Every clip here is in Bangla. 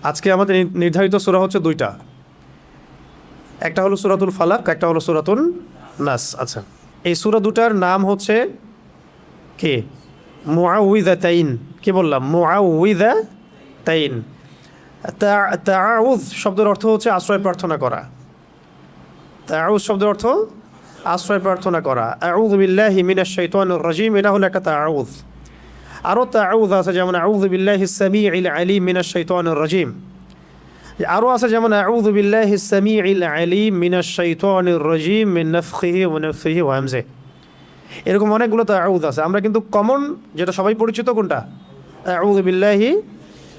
আজকে আমাদের নির্ধারিত সূরা হচ্ছে দুইটা, একটা হলো সূরাতুল ফালাক, একটা হলো সূরাতুন নাস। আচ্ছা, এই সূরা দুটার নাম হচ্ছে কি? মুআউযিযাতাইন। কি বললাম? মুআউযিযাতাইন। তাআউয শব্দের অর্থ হচ্ছে আশ্রয় প্রার্থনা করা। তাআউয শব্দের অর্থ আশ্রয় প্রার্থনা করা। আউযু বিল্লাহি মিনাশ শাইতানির রাজিম, এটা হলো একটা তাআউয। আরও তাআউয আছে, যেমন আউযু বিল্লাহিস সামিউল আলিম মিনাশ শাইতানির রাজিম। আরও আছে যেমন আউযু বিল্লাহিস সামিউল আলিম মিনাশ শাইতানির রাজিম মিন নাফখিহি ওয়া নাফসিহি ওয়া হামজিহি। এরকম অনেকগুলো তাআউয আছে। আমরা কিন্তু কমন যেটা সবাই পরিচিত কোনটা? আউযু বিল্লাহি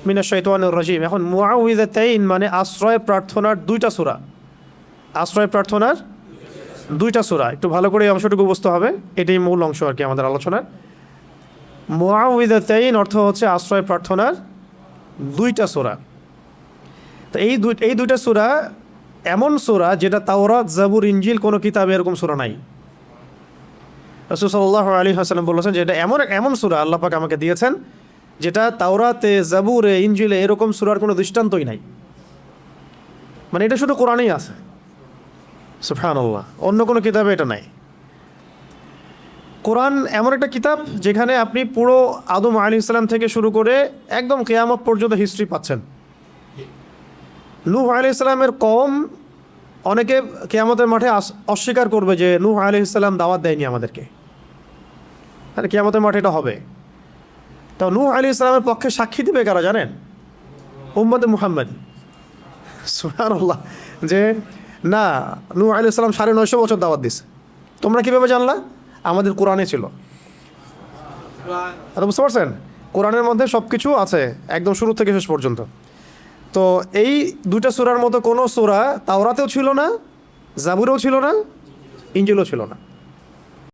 মিনাশ শাইতানির রাজিম। এখন মুআউযিযাতাইন মানে আশ্রয় প্রার্থনার দুইটা সূরা। আশ্রয় প্রার্থনার দুইটা সূরা। একটু ভালো করে এই অংশটুকু বুঝতে হবে, এটাই মূল অংশ আর কি আমাদের আলোচনার। মুআউযিযাতাইন অর্থ হচ্ছে আশ্রয় প্রার্থনার দুইটা সূরা। তো এই দুইটা সূরা এমন সূরা যেটা তাওরাত, জাবুর, ইনজিল কোনো কিতাবে এরকম সূরা নাই। রাসূল সাল্লাল্লাহু আলাইহি ওয়াসাল্লাম বলেছেন যে এটা এমন সূরা আল্লাহ পাক আমাকে দিয়েছেন যেটা তাওরাতে, জাবুরে, ইনজিলে এরকম সূরার কোনো দৃষ্টান্তই নাই। মানে এটা শুধু কোরআনেই আছে। সুবহানাল্লাহ, অন্য কোনো কিতাবে এটা নাই। কোরআন এমন একটা কিতাব যেখানে আপনি পুরো আদম আলাইহিস সালাম থেকে শুরু করে একদম কিয়ামত পর্যন্ত হিস্ট্রি পাচ্ছেন। নূহ আলাইহিস সালামের কওম, অনেকে কিয়ামতের মাঠে অস্বীকার করবে যে নূহ আলাইহিস সালাম দাওয়াত দেয়নি আমাদেরকে, আর কিয়ামতের মাঠে এটা হবে। তো নূহ আলাইহিস সালামের পক্ষে সাক্ষী দিবে কারা জানেন? উম্মতে মুহাম্মদ। সুবহানাল্লাহ, যে না, নূহ আলাইহিস সালাম 950 বছর দাওয়াত দিছে। তোমরা কীভাবে জানলা? আমাদের কোরআনে ছিল। বুঝতে পারছেন? কোরআনের মধ্যে সব কিছু আছে একদম শুরু থেকে শেষ পর্যন্ত। তো এই দুইটা সূরার মতো কোনো সূরা তাওরাতেও ছিল না, জাবুরেও ছিল না, ইনজিলও ছিল না।